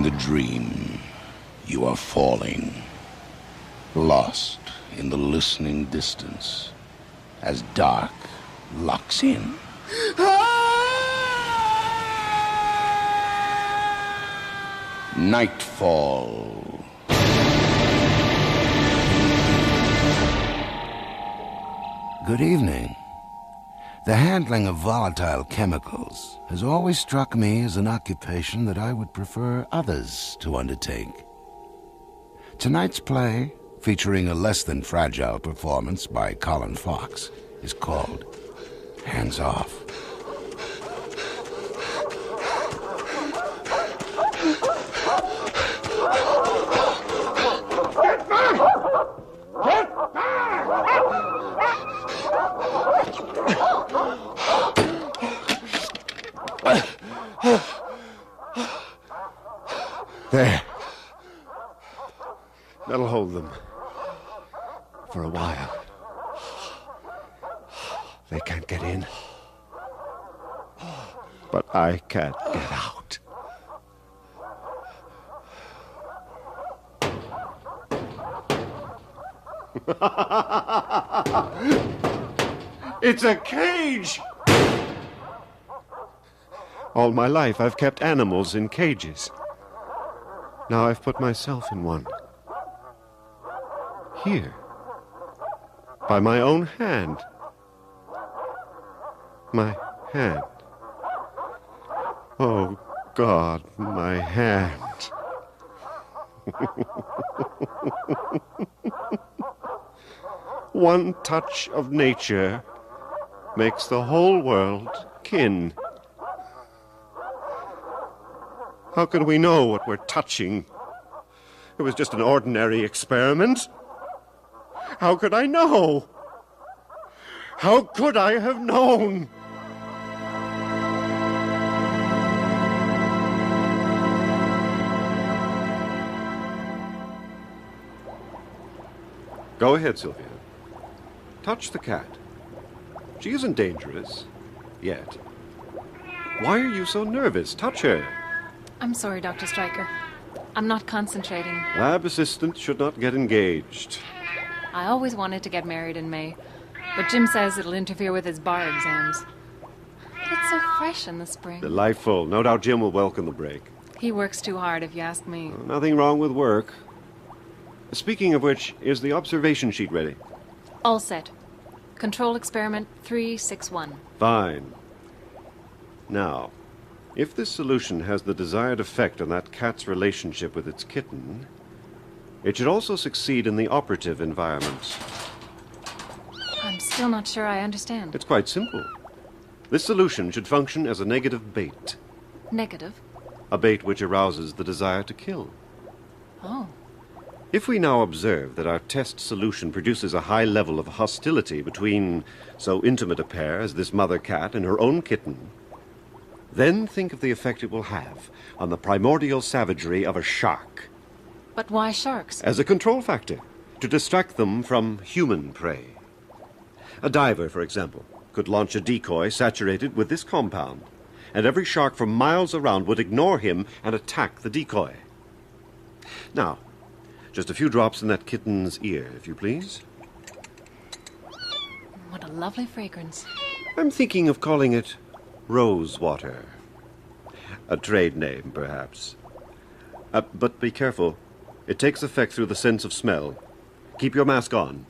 In the dream, you are falling, lost in the listening distance, as dark locks in. Nightfall. Good evening. The handling of volatile chemicals has always struck me as an occupation that I would prefer others to undertake. Tonight's play, featuring a less than fragile performance by Colin Fox, is called Hands Off. There. That'll hold them. For a while. They can't get in. But I can't get out. It's a cage! All my life I've kept animals in cages. Now I've put myself in one. Here. By my own hand. My hand. Oh, God, my hand. One touch of nature makes the whole world kin. How can we know what we're touching? It was just an ordinary experiment. How could I know? How could I have known? Go ahead, Sylvia. Touch the cat. She isn't dangerous. Yet. Why are you so nervous? Touch her. I'm sorry, Dr. Stryker. I'm not concentrating. Lab assistants should not get engaged. I always wanted to get married in May, but Jim says it'll interfere with his bar exams. But it's so fresh in the spring. Delightful. No doubt Jim will welcome the break. He works too hard, if you ask me. Nothing wrong with work. Speaking of which, is the observation sheet ready? All set. Control experiment 361. Fine. Now, if this solution has the desired effect on that cat's relationship with its kitten, it should also succeed in the operative environment. I'm still not sure I understand. It's quite simple. This solution should function as a negative bait. Negative? A bait which arouses the desire to kill. Oh. If we now observe that our test solution produces a high level of hostility between so intimate a pair as this mother cat and her own kitten, then think of the effect it will have on the primordial savagery of a shark. But why sharks? As a control factor, to distract them from human prey. A diver, for example, could launch a decoy saturated with this compound, and every shark for miles around would ignore him and attack the decoy. Now, just a few drops in that kitten's ear, if you please. What a lovely fragrance. I'm thinking of calling it rose water. A trade name, perhaps. But be careful. It takes effect through the sense of smell. Keep your mask on.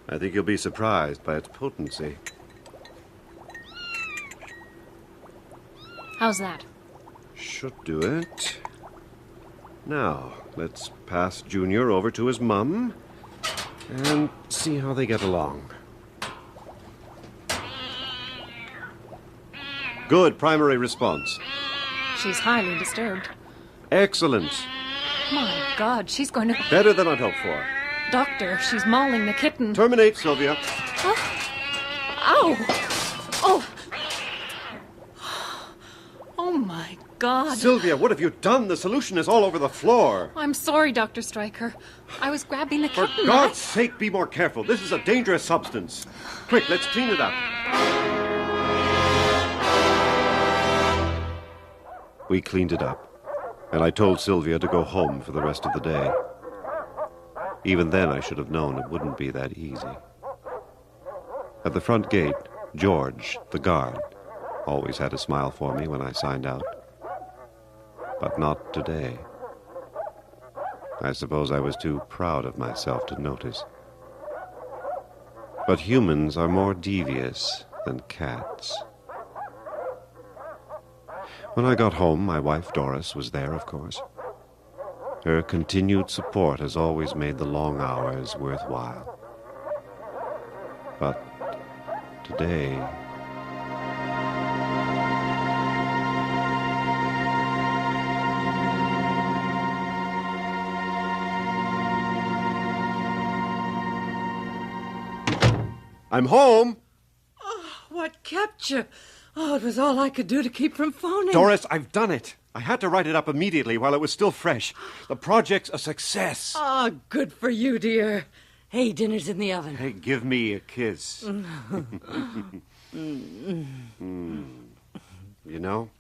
I think you'll be surprised by its potency. How's that? Should do it. Now, let's pass Junior over to his mum and see how they get along. Good primary response. She's highly disturbed. Excellent. My God, she's going to... Better than I'd hoped for. Doctor, she's mauling the kitten. Terminate, Sylvia. Ow! Oh! Oh, my God. Sylvia, what have you done? The solution is all over the floor. I'm sorry, Dr. Stryker. I was grabbing the For kitten. God's sake, be more careful. This is a dangerous substance. Quick, let's clean it up. We cleaned it up. And I told Sylvia to go home for the rest of the day. Even then, I should have known it wouldn't be that easy. At the front gate, George, the guard, always had a smile for me when I signed out. But not today. I suppose I was too proud of myself to notice. But humans are more devious than cats. When I got home, my wife Doris was there, of course. Her continued support has always made the long hours worthwhile. But today... I'm home! Oh, what kept you? Oh, it was all I could do to keep from phoning. Doris, I've done it. I had to write it up immediately while it was still fresh. The project's a success. Ah, good for you, dear. Hey, dinner's in the oven. Hey, give me a kiss. You know,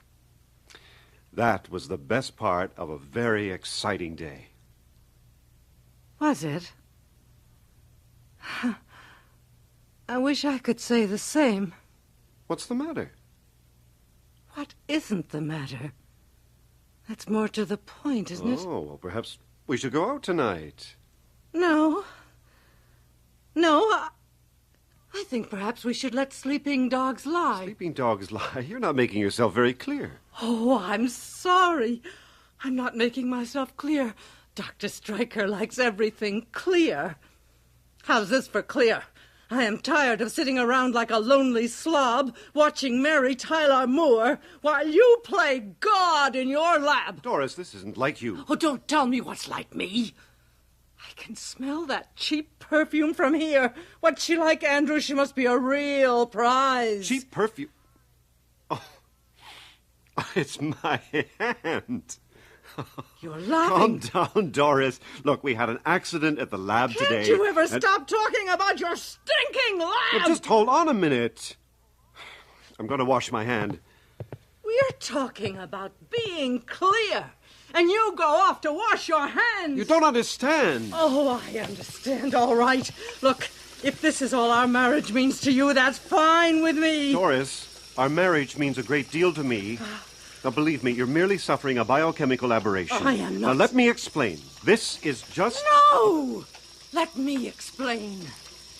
that was the best part of a very exciting day. Was it? I wish I could say the same. What's the matter? What isn't the matter? That's more to the point, isn't it? Oh, well, perhaps we should go out tonight. No. I think perhaps we should let sleeping dogs lie. Sleeping dogs lie? You're not making yourself very clear. Oh, I'm sorry. I'm not making myself clear. Dr. Stryker likes everything clear. How's this for clear? I am tired of sitting around like a lonely slob, watching Mary Tyler Moore, while you play God in your lab. Doris, this isn't like you. Oh, don't tell me what's like me. I can smell that cheap perfume from here. What's she like, Andrew? She must be a real prize. Cheap perfume? Oh, it's my hand. You're laughing. Calm down, Doris. Look, we had an accident at the lab today. Can't you ever stop talking about your stinking lab? Well, just hold on a minute. I'm going to wash my hand. We're talking about being clear, and you go off to wash your hands. You don't understand. Oh, I understand, all right. Look, if this is all our marriage means to you, that's fine with me. Doris, our marriage means a great deal to me. Now, believe me, you're merely suffering a biochemical aberration. I am not. Now, let me explain. This is just... No! Let me explain.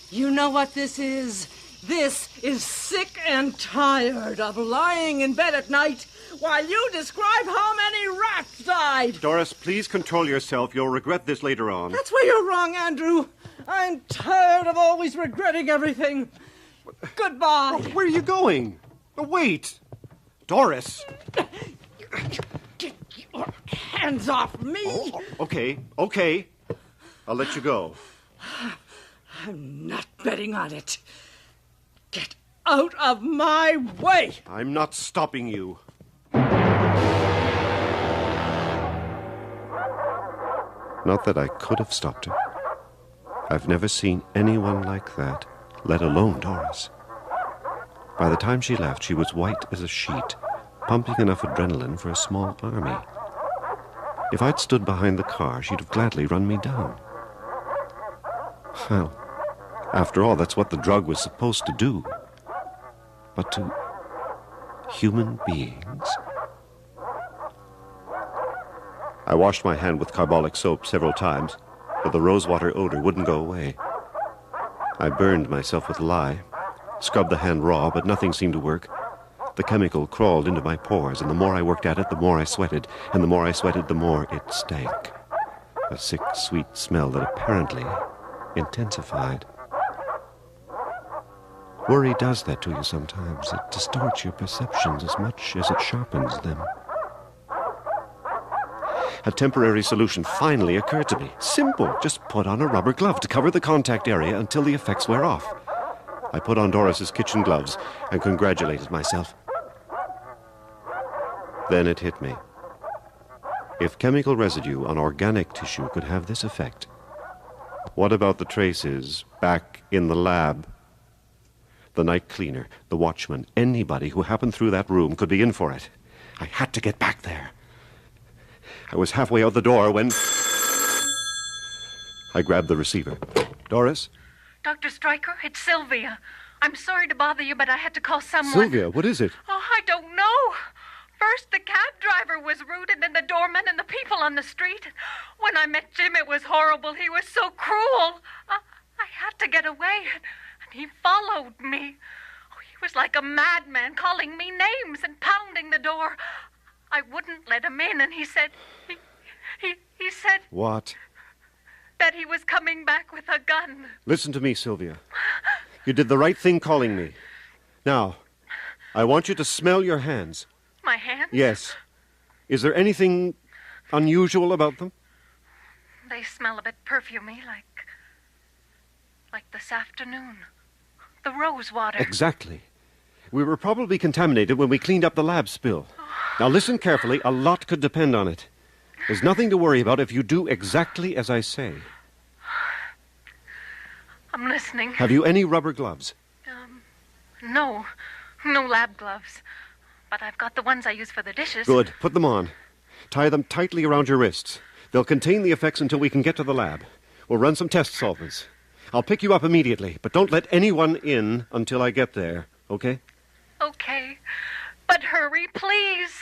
You know what this is? This is sick and tired of lying in bed at night while you describe how many rats died. Doris, please control yourself. You'll regret this later on. That's where you're wrong, Andrew. I'm tired of always regretting everything. Goodbye. Where are you going? Oh, wait. Doris. Get your hands off me. Oh, okay. I'll let you go. I'm not betting on it. Get out of my way. I'm not stopping you. Not that I could have stopped her. I've never seen anyone like that, let alone Doris. By the time she left, she was white as a sheet, pumping enough adrenaline for a small army. If I'd stood behind the car, she'd have gladly run me down. Well, after all, that's what the drug was supposed to do. But to human beings? I washed my hand with carbolic soap several times, but the rosewater odor wouldn't go away. I burned myself with lye, scrubbed the hand raw, but nothing seemed to work. The chemical crawled into my pores, and the more I worked at it, the more I sweated, and the more I sweated, the more it stank. A sick, sweet smell that apparently intensified. Worry does that to you sometimes. It distorts your perceptions as much as it sharpens them. A temporary solution finally occurred to me. Simple. Just put on a rubber glove to cover the contact area until the effects wear off. I put on Doris's kitchen gloves and congratulated myself. Then it hit me. If chemical residue on organic tissue could have this effect, what about the traces back in the lab? The night cleaner, the watchman, anybody who happened through that room could be in for it. I had to get back there. I was halfway out the door when I grabbed the receiver. Doris? Dr. Stryker, it's Sylvia. I'm sorry to bother you, but I had to call someone. Sylvia, what is it? Oh, I don't know. First, the cab driver was rude, and then the doorman and the people on the street. When I met Jim, it was horrible. He was so cruel. I had to get away, and he followed me. Oh, he was like a madman, calling me names and pounding the door. I wouldn't let him in, and he said... He said... What? That he was coming back with a gun. Listen to me, Sylvia. You did the right thing calling me. Now, I want you to smell your hands. My hands? Yes. Is there anything unusual about them? They smell a bit perfumey, like this afternoon. The rose water. Exactly. We were probably contaminated when we cleaned up the lab spill. Now listen carefully. A lot could depend on it. There's nothing to worry about if you do exactly as I say. I'm listening. Have you any rubber gloves? No. No lab gloves. But I've got the ones I use for the dishes. Good. Put them on. Tie them tightly around your wrists. They'll contain the effects until we can get to the lab. We'll run some test solvents. I'll pick you up immediately, but don't let anyone in until I get there, okay? Okay. But hurry, please.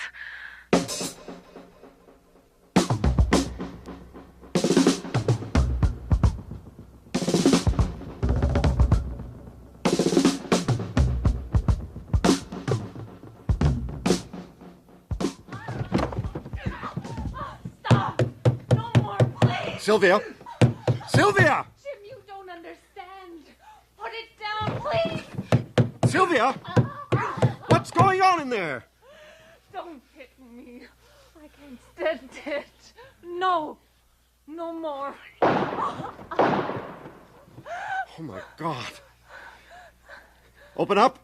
Stop! No more, please! Sylvia! Sylvia! Jim, you don't understand. Put it down, please! Sylvia! What's going on in there? Don't hit me. I can't stand it. No. No more. Oh, my God. Open up.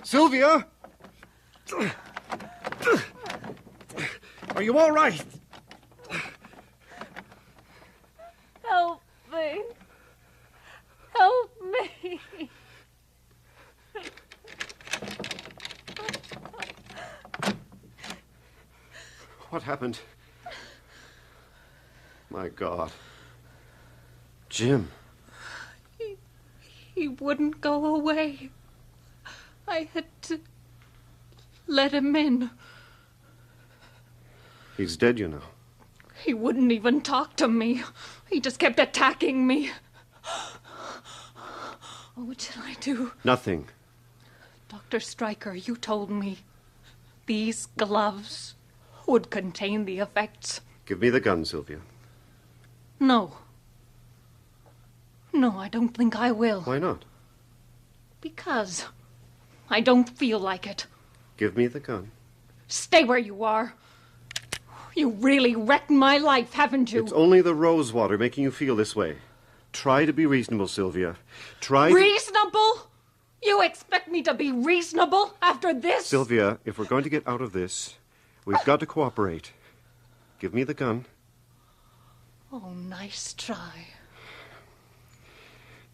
Sylvia! Are you all right? Help me. Help me. What happened? My God. Jim. He wouldn't go away. I had to let him in. He's dead, you know. He wouldn't even talk to me. He just kept attacking me. What should I do? Nothing. Dr. Stryker, you told me these gloves would contain the effects. Give me the gun, Sylvia. No. No, I don't think I will. Why not? Because I don't feel like it. Give me the gun. Stay where you are. You really wrecked my life, haven't you? It's only the rose water making you feel this way. Try to be reasonable, Sylvia. Reasonable? You expect me to be reasonable after this? Sylvia, if we're going to get out of this, we've got to cooperate. Give me the gun. Oh, nice try.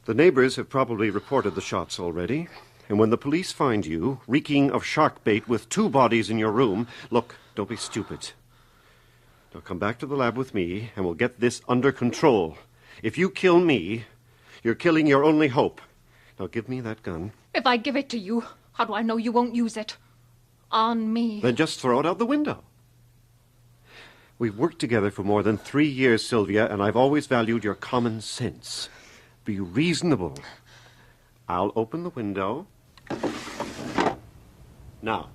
The neighbors have probably reported the shots already. And when the police find you, reeking of shark bait with 2 bodies in your room, look, don't be stupid. Now come back to the lab with me, and we'll get this under control. If you kill me, you're killing your only hope. Now give me that gun. If I give it to you, how do I know you won't use it? On me. Then just throw it out the window. We've worked together for more than 3 years, Sylvia, and I've always valued your common sense. Be reasonable. I'll open the window. Now.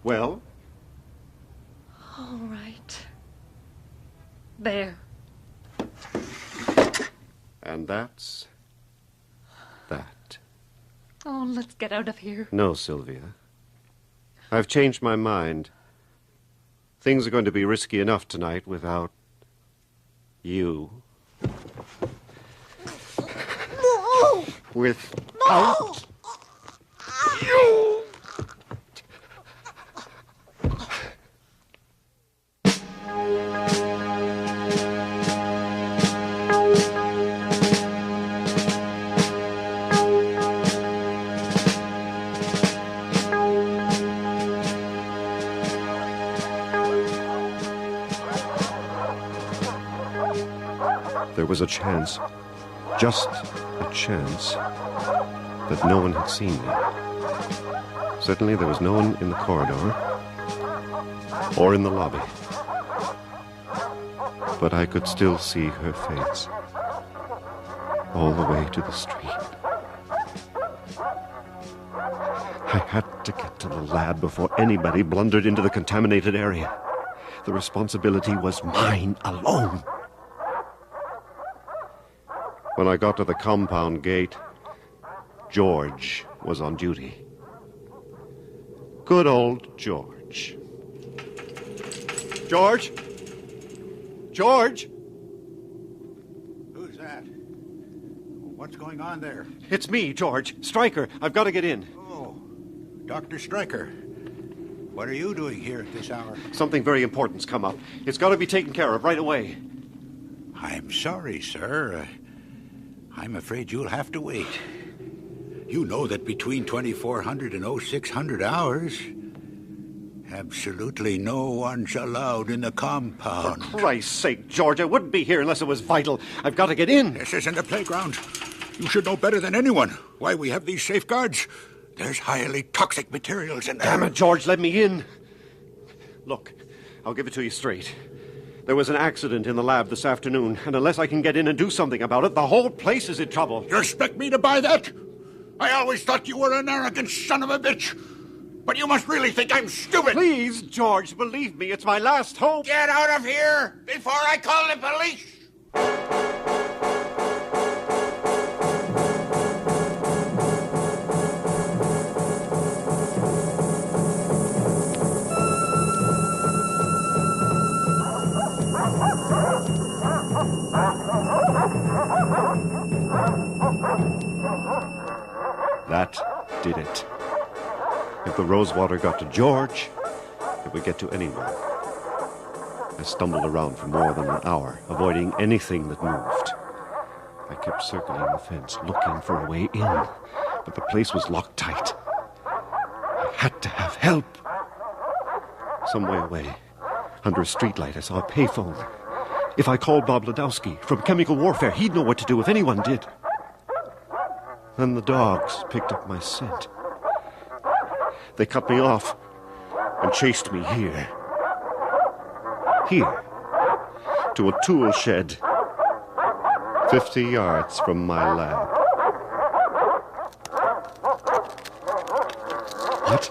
Well? All right. There. And that's that. Oh, let's get out of here. No, Sylvia. I've changed my mind. Things are going to be risky enough tonight without you. No! Without you! was a chance, just a chance, that no one had seen me. Certainly there was no one in the corridor or in the lobby. But I could still see her face all the way to the street. I had to get to the lab before anybody blundered into the contaminated area. The responsibility was mine alone. When I got to the compound gate, George was on duty. Good old George. George? George? Who's that? What's going on there? It's me, George. Stryker. I've got to get in. Oh, Dr. Stryker. What are you doing here at this hour? Something very important's come up. It's got to be taken care of right away. I'm sorry, sir. I'm afraid you'll have to wait. You know that between 2400 and 0600 hours, absolutely no one's allowed in the compound. For Christ's sake, George, I wouldn't be here unless it was vital. I've got to get in. This isn't a playground. You should know better than anyone why we have these safeguards. There's highly toxic materials in there. Damn it, George, let me in. Look, I'll give it to you straight. There was an accident in the lab this afternoon, and unless I can get in and do something about it, the whole place is in trouble. You expect me to buy that? I always thought you were an arrogant son of a bitch. But you must really think I'm stupid. Please, George, believe me, it's my last hope. Get out of here before I call the police. That did it. If the rosewater got to George, it would get to anyone. I stumbled around for more than an hour, avoiding anything that moved. I kept circling the fence, looking for a way in, but the place was locked tight. I had to have help. Some way away, under a streetlight, I saw a payphone. If I called Bob Ladowski from Chemical Warfare, he'd know what to do if anyone did. Then the dogs picked up my scent. They cut me off and chased me here. Here, to a tool shed, 50 yards from my lab. What?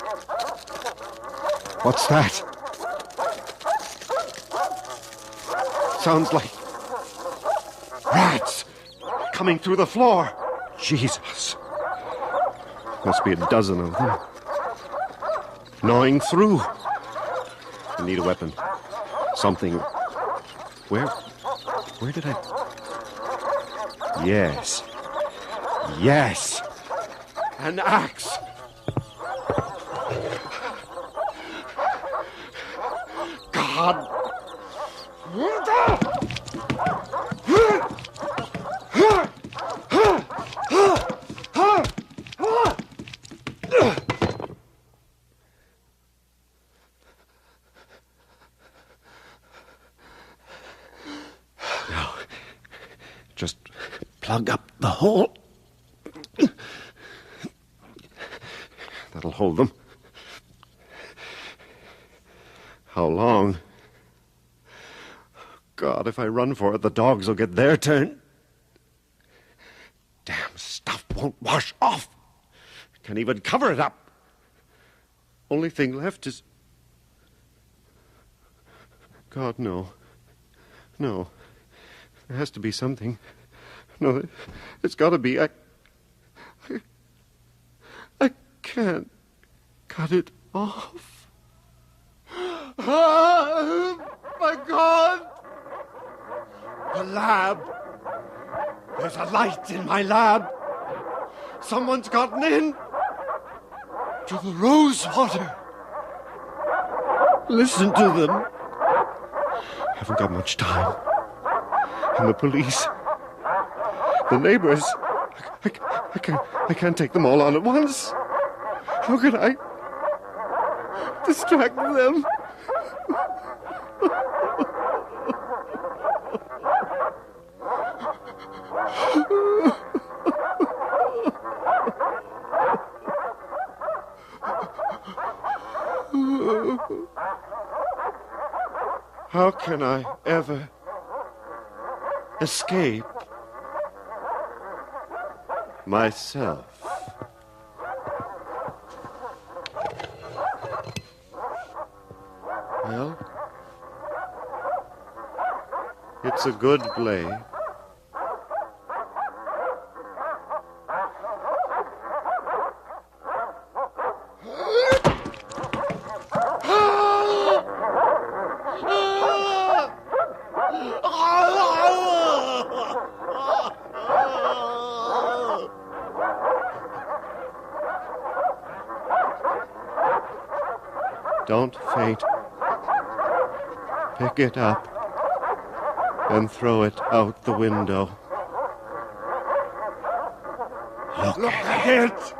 What's that? Sounds like rats coming through the floor. Jesus. Must be a dozen of them. Gnawing through. I need a weapon. Something. Where did I... Yes. Yes. An axe. God. Just plug up the hole. That'll hold them. How long? God, if I run for it, the dogs will get their turn. Damn stuff won't wash off. Can't even cover it up. Only thing left is... God, no. No. There has to be something. No, it's got to be. I can't cut it off. Ah, my God! The lab. There's a light in my lab. Someone's gotten in to the rosewater. Listen to them. Haven't got much time. And the police, the neighbors. I can't take them all on at once. How can I distract them? How can I ever escape myself? Well, it's a good play. Don't faint. Pick it up and throw it out the window. Look at it!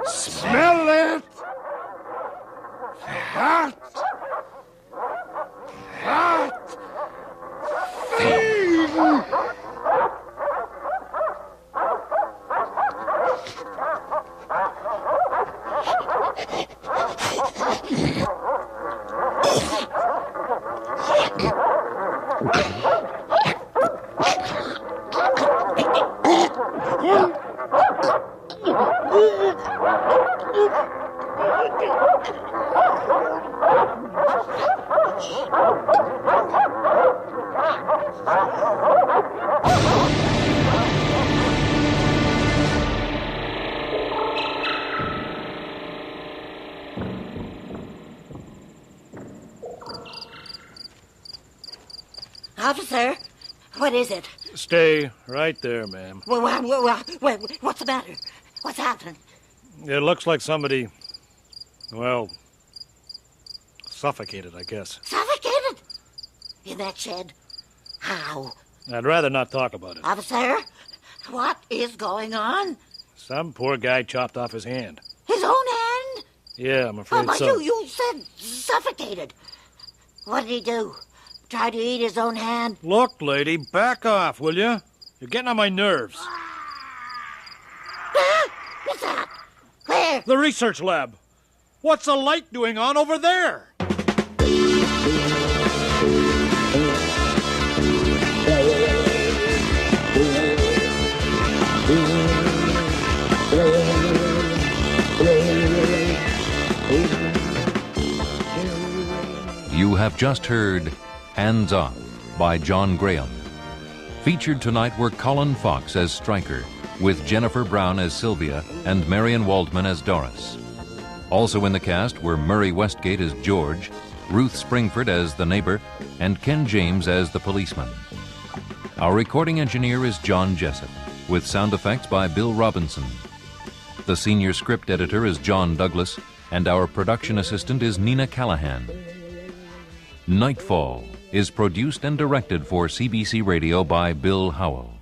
Smell it! That thing! Officer, what is it? Stay right there, ma'am. What's the matter? What's happened? It looks like somebody, well, suffocated, I guess. Suffocated? In that shed? How? I'd rather not talk about it. Officer, what is going on? Some poor guy chopped off his hand. His own hand? Yeah, I'm afraid but so. you said suffocated. What did he do? Try to eat his own hand? Look, lady, back off, will you? You're getting on my nerves. What's that? Where? The research lab. What's the light doing on over there? You have just heard Hands Off by John Graham. Featured tonight were Colin Fox as Stryker, with Jennifer Brown as Sylvia and Marion Waldman as Doris. Also in the cast were Murray Westgate as George, Ruth Springford as the neighbor, and Ken James as the policeman. Our recording engineer is John Jessup, with sound effects by Bill Robinson. The senior script editor is John Douglas, and our production assistant is Nina Callahan. Nightfall is produced and directed for CBC Radio by Bill Howell.